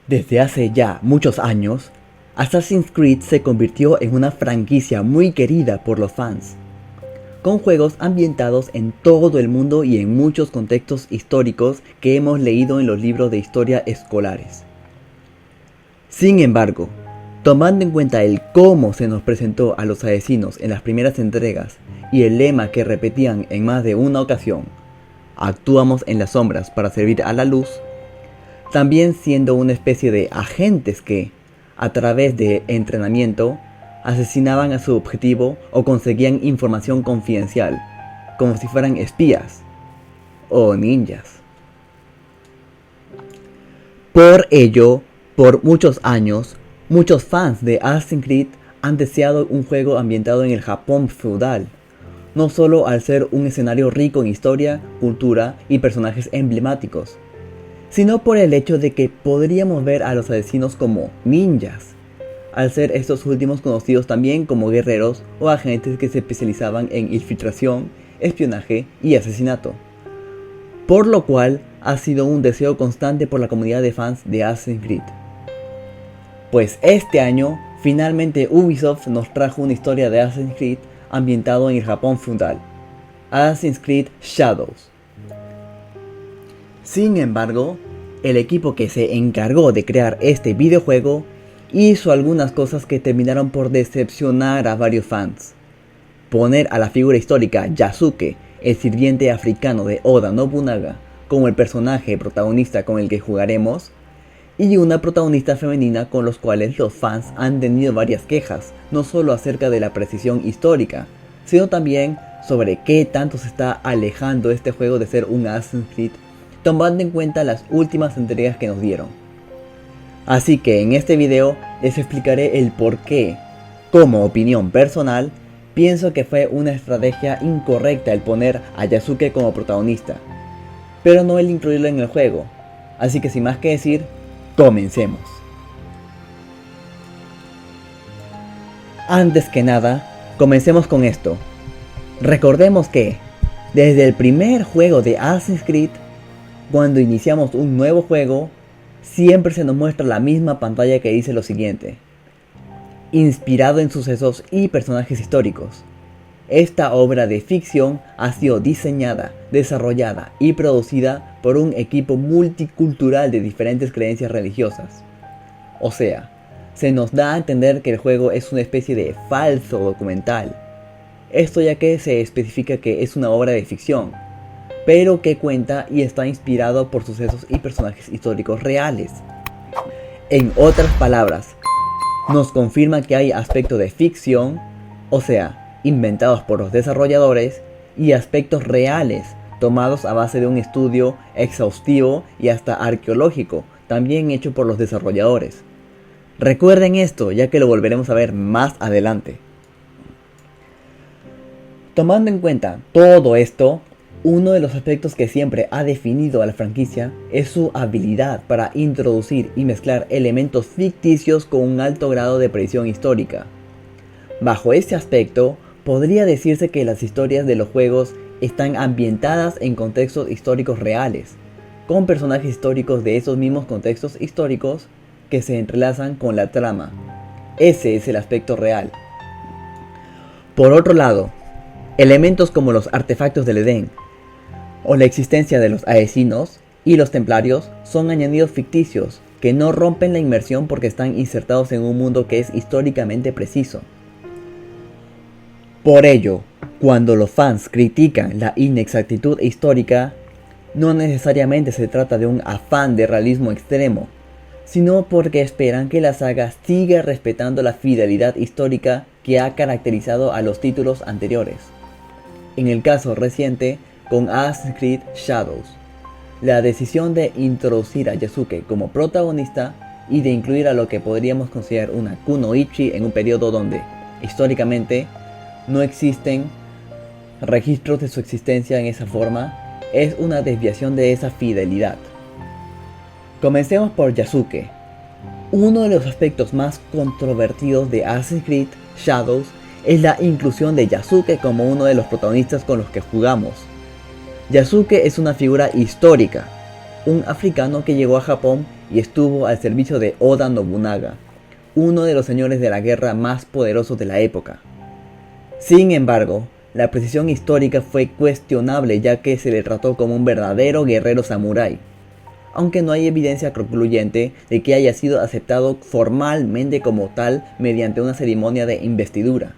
Desde hace ya muchos años, Assassin's Creed se convirtió en una franquicia muy querida por los fans, con juegos ambientados en todo el mundo y en muchos contextos históricos que hemos leído en los libros de historia escolares. Sin embargo, tomando en cuenta el cómo se nos presentó a los asesinos en las primeras entregas y el lema que repetían en más de una ocasión, actuamos en las sombras para servir a la luz, también siendo una especie de agentes que, a través de entrenamiento, asesinaban a su objetivo o conseguían información confidencial, como si fueran espías o ninjas. Por ello, por muchos años, muchos fans de Assassin's Creed han deseado un juego ambientado en el Japón feudal, no solo al ser un escenario rico en historia, cultura y personajes emblemáticos, sino por el hecho de que podríamos ver a los asesinos como ninjas, al ser estos últimos conocidos también como guerreros o agentes que se especializaban en infiltración, espionaje y asesinato, por lo cual ha sido un deseo constante por la comunidad de fans de Assassin's Creed. Pues este año, finalmente Ubisoft nos trajo una historia de Assassin's Creed ambientado en el Japón feudal, Assassin's Creed Shadows. Sin embargo, el equipo que se encargó de crear este videojuego hizo algunas cosas que terminaron por decepcionar a varios fans. Poner a la figura histórica Yasuke, el sirviente africano de Oda Nobunaga, como el personaje protagonista con el que jugaremos, y una protagonista femenina con los cuales los fans han tenido varias quejas, no solo acerca de la precisión histórica, sino también sobre qué tanto se está alejando este juego de ser un Assassin's Creed, tomando en cuenta las últimas entregas que nos dieron. Así que en este video les explicaré el por qué, como opinión personal, pienso que fue una estrategia incorrecta el poner a Yasuke como protagonista, pero no el incluirlo en el juego. Así que sin más que decir, comencemos. Antes que nada, comencemos con esto. Recordemos que, desde el primer juego de Assassin's Creed, cuando iniciamos un nuevo juego, siempre se nos muestra la misma pantalla que dice lo siguiente: inspirado en sucesos y personajes históricos. Esta obra de ficción ha sido diseñada, desarrollada y producida por un equipo multicultural de diferentes creencias religiosas. O sea, se nos da a entender que el juego es una especie de falso documental. Esto ya que se especifica que es una obra de ficción, pero que cuenta y está inspirado por sucesos y personajes históricos reales. En otras palabras, nos confirma que hay aspectos de ficción, o sea, inventados por los desarrolladores, y aspectos reales, tomados a base de un estudio exhaustivo y hasta arqueológico, también hecho por los desarrolladores. Recuerden esto, ya que lo volveremos a ver más adelante. Tomando en cuenta todo esto, uno de los aspectos que siempre ha definido a la franquicia es su habilidad para introducir y mezclar elementos ficticios con un alto grado de precisión histórica. Bajo este aspecto, podría decirse que las historias de los juegos están ambientadas en contextos históricos reales, con personajes históricos de esos mismos contextos históricos que se entrelazan con la trama. Ese es el aspecto real. Por otro lado, elementos como los artefactos del Edén, o la existencia de los asesinos y los templarios son añadidos ficticios que no rompen la inmersión porque están insertados en un mundo que es históricamente preciso. Por ello, cuando los fans critican la inexactitud histórica, no necesariamente se trata de un afán de realismo extremo, sino porque esperan que la saga siga respetando la fidelidad histórica que ha caracterizado a los títulos anteriores. En el caso reciente, con Assassin's Creed Shadows, la decisión de introducir a Yasuke como protagonista y de incluir a lo que podríamos considerar una kunoichi en un periodo donde, históricamente, no existen registros de su existencia en esa forma, es una desviación de esa fidelidad. Comencemos por Yasuke. Uno de los aspectos más controvertidos de Assassin's Creed Shadows es la inclusión de Yasuke como uno de los protagonistas con los que jugamos. Yasuke es una figura histórica, un africano que llegó a Japón y estuvo al servicio de Oda Nobunaga, uno de los señores de la guerra más poderosos de la época. Sin embargo, la precisión histórica fue cuestionable ya que se le trató como un verdadero guerrero samurái, aunque no hay evidencia concluyente de que haya sido aceptado formalmente como tal mediante una ceremonia de investidura.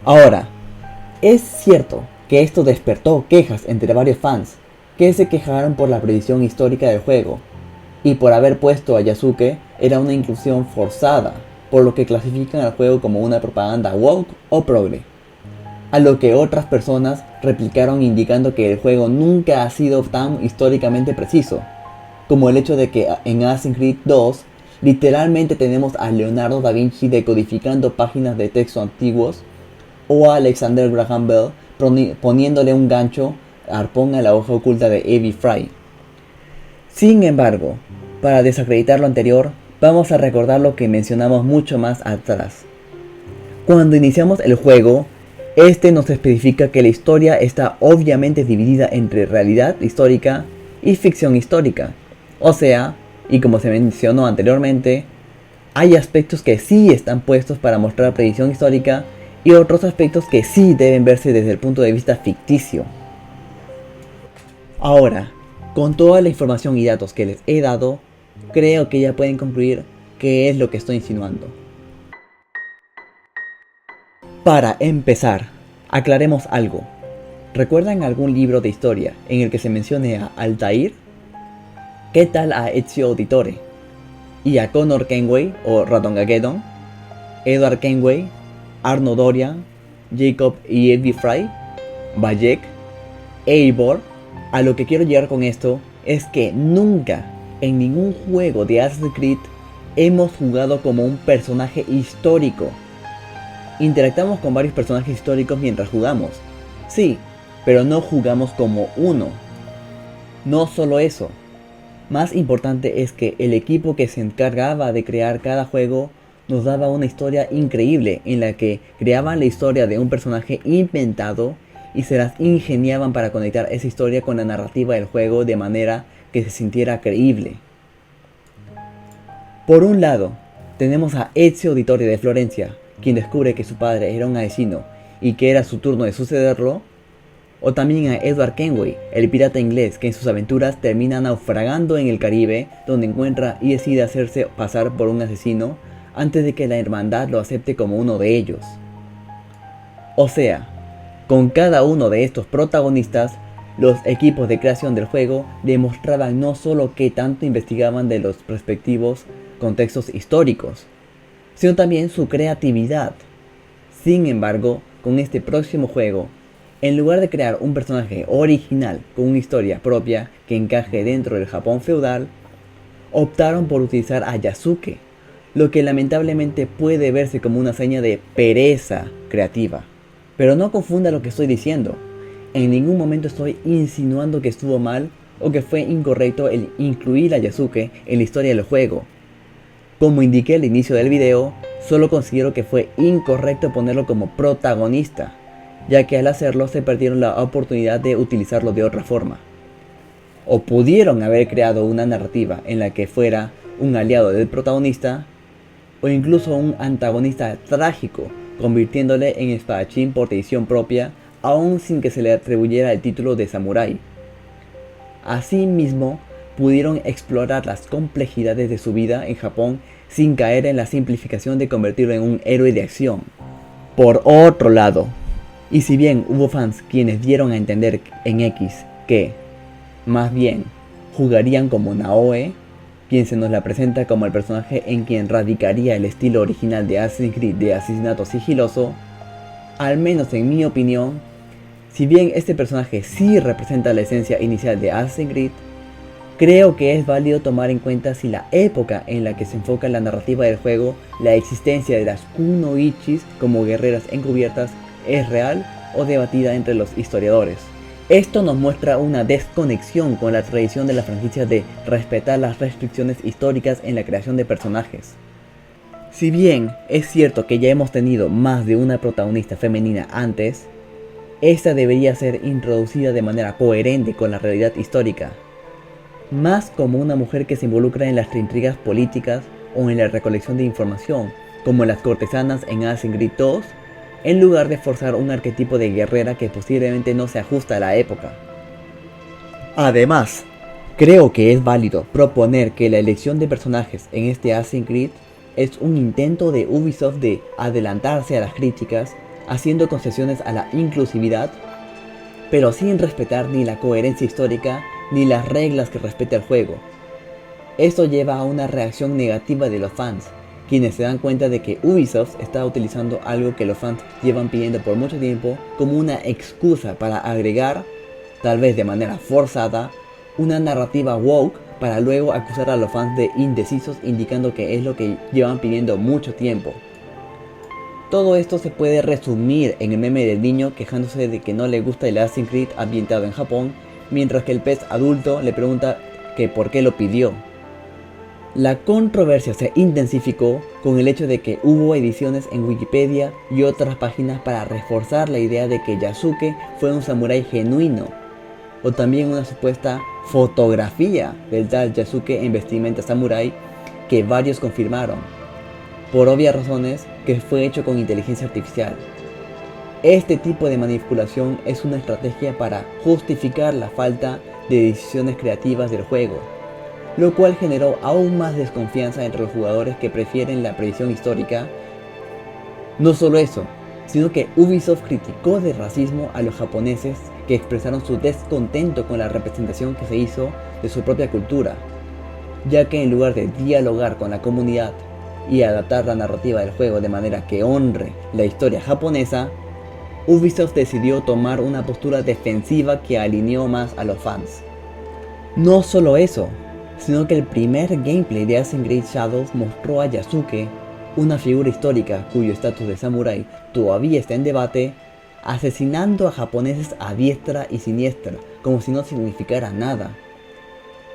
Ahora, es cierto que esto despertó quejas entre varios fans, que se quejaron por la precisión histórica del juego, y por haber puesto a Yasuke era una inclusión forzada, por lo que clasifican al juego como una propaganda woke o progre. A lo que otras personas replicaron indicando que el juego nunca ha sido tan históricamente preciso, como el hecho de que en Assassin's Creed 2 literalmente tenemos a Leonardo da Vinci decodificando páginas de texto antiguos, o a Alexander Graham Bell poniéndole un gancho arpón a la hoja oculta de Evie Fry. Sin embargo, para desacreditar lo anterior, vamos a recordar lo que mencionamos mucho más atrás. Cuando iniciamos el juego, este nos especifica que la historia está obviamente dividida entre realidad histórica y ficción histórica. O sea, y como se mencionó anteriormente, hay aspectos que sí están puestos para mostrar predicción histórica y otros aspectos que sí deben verse desde el punto de vista ficticio. Ahora, con toda la información y datos que les he dado, creo que ya pueden concluir qué es lo que estoy insinuando. Para empezar, aclaremos algo. ¿Recuerdan algún libro de historia en el que se mencione a Altair? ¿Qué tal a Ezio Auditore? ¿Y a Connor Kenway o Ratongageddon? ¿Edward Kenway? ¿Arno Dorian? ¿Jacob y Evie Fry? ¿Bayek? ¿Eivor? A lo que quiero llegar con esto es que nunca en ningún juego de Assassin's Creed hemos jugado como un personaje histórico. Interactuamos con varios personajes históricos mientras jugamos, sí, pero no jugamos como uno. No solo eso, más importante es que el equipo que se encargaba de crear cada juego nos daba una historia increíble en la que creaban la historia de un personaje inventado y se las ingeniaban para conectar esa historia con la narrativa del juego de manera que se sintiera creíble. Por un lado, tenemos a Ezio Auditore de Florencia, quien descubre que su padre era un asesino y que era su turno de sucederlo, o también a Edward Kenway, el pirata inglés que en sus aventuras termina naufragando en el Caribe, donde encuentra y decide hacerse pasar por un asesino antes de que la hermandad lo acepte como uno de ellos. O sea, con cada uno de estos protagonistas, los equipos de creación del juego demostraban no solo qué tanto investigaban de los respectivos contextos históricos, sino también su creatividad. Sin embargo, con este próximo juego, en lugar de crear un personaje original con una historia propia que encaje dentro del Japón feudal, optaron por utilizar a Yasuke, lo que lamentablemente puede verse como una seña de pereza creativa. Pero no confunda lo que estoy diciendo. En ningún momento estoy insinuando que estuvo mal o que fue incorrecto el incluir a Yasuke en la historia del juego. Como indiqué al inicio del video, solo considero que fue incorrecto ponerlo como protagonista, ya que al hacerlo se perdieron la oportunidad de utilizarlo de otra forma. O pudieron haber creado una narrativa en la que fuera un aliado del protagonista, o incluso un antagonista trágico, convirtiéndole en espadachín por decisión propia, aún sin que se le atribuyera el título de samurái. Asimismo, pudieron explorar las complejidades de su vida en Japón sin caer en la simplificación de convertirlo en un héroe de acción. Por otro lado, y si bien hubo fans quienes dieron a entender en X que, más bien, jugarían como Naoe, quien se nos la presenta como el personaje en quien radicaría el estilo original de Assassin's Creed de asesinato sigiloso, al menos en mi opinión, si bien este personaje sí representa la esencia inicial de Assassin's Creed, creo que es válido tomar en cuenta si la época en la que se enfoca la narrativa del juego, la existencia de las kunoichis como guerreras encubiertas, es real o debatida entre los historiadores. Esto nos muestra una desconexión con la tradición de la franquicia de respetar las restricciones históricas en la creación de personajes. Si bien es cierto que ya hemos tenido más de una protagonista femenina antes, esta debería ser introducida de manera coherente con la realidad histórica. más como una mujer que se involucra en las intrigas políticas o en la recolección de información, como las cortesanas en Assassin's Creed 2, en lugar de forzar un arquetipo de guerrera que posiblemente no se ajusta a la época. Además, creo que es válido proponer que la elección de personajes en este Assassin's Creed es un intento de Ubisoft de adelantarse a las críticas, haciendo concesiones a la inclusividad, pero sin respetar ni la coherencia histórica ni las reglas que respeta el juego. Esto lleva a una reacción negativa de los fans, quienes se dan cuenta de que Ubisoft está utilizando algo que los fans llevan pidiendo por mucho tiempo como una excusa para agregar, tal vez de manera forzada, una narrativa woke para luego acusar a los fans de indecisos, indicando que es lo que llevan pidiendo mucho tiempo. Todo esto se puede resumir en el meme del niño quejándose de que no le gusta el Assassin's Creed ambientado en Japón, mientras que el pez adulto le pregunta que por qué lo pidió. La controversia se intensificó con el hecho de que hubo ediciones en Wikipedia y otras páginas para reforzar la idea de que Yasuke fue un samurái genuino, o también una supuesta fotografía del tal Yasuke en vestimenta samurái que varios confirmaron, por obvias razones, que fue hecho con inteligencia artificial. Este tipo de manipulación es una estrategia para justificar la falta de decisiones creativas del juego, lo cual generó aún más desconfianza entre los jugadores que prefieren la previsión histórica. No solo eso, sino que Ubisoft criticó de racismo a los japoneses que expresaron su descontento con la representación que se hizo de su propia cultura, ya que en lugar de dialogar con la comunidad y adaptar la narrativa del juego de manera que honre la historia japonesa, Ubisoft decidió tomar una postura defensiva que alineó más a los fans. No solo eso, sino que el primer gameplay de Assassin's Creed Shadows mostró a Yasuke, una figura histórica cuyo estatus de samurái todavía está en debate, asesinando a japoneses a diestra y siniestra, como si no significara nada.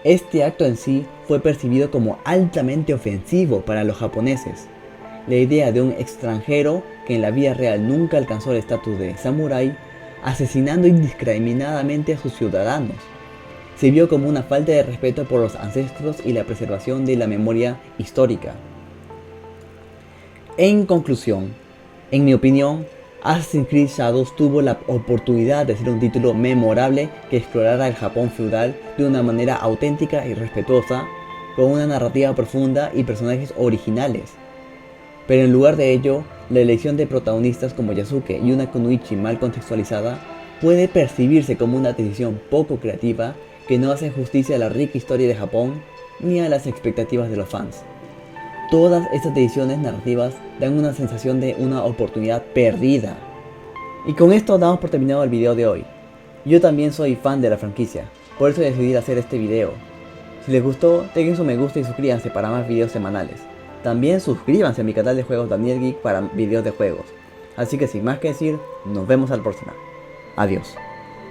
Este acto en sí fue percibido como altamente ofensivo para los japoneses. La idea de un extranjero que en la vida real nunca alcanzó el estatus de samurái, asesinando indiscriminadamente a sus ciudadanos, se vio como una falta de respeto por los ancestros y la preservación de la memoria histórica. En conclusión, en mi opinión, Assassin's Creed Shadows tuvo la oportunidad de ser un título memorable que explorara el Japón feudal de una manera auténtica y respetuosa, con una narrativa profunda y personajes originales. Pero en lugar de ello, la elección de protagonistas como Yasuke y una Kunoichi mal contextualizada puede percibirse como una decisión poco creativa que no hace justicia a la rica historia de Japón ni a las expectativas de los fans. Todas estas decisiones narrativas dan una sensación de una oportunidad perdida. Y con esto damos por terminado el video de hoy. Yo también soy fan de la franquicia, por eso decidí hacer este video. Si les gustó, dejen su me gusta y suscríbanse para más videos semanales. También suscríbanse a mi canal de juegos Daniel Geek para videos de juegos. Así que sin más que decir, nos vemos a la próxima. Adiós.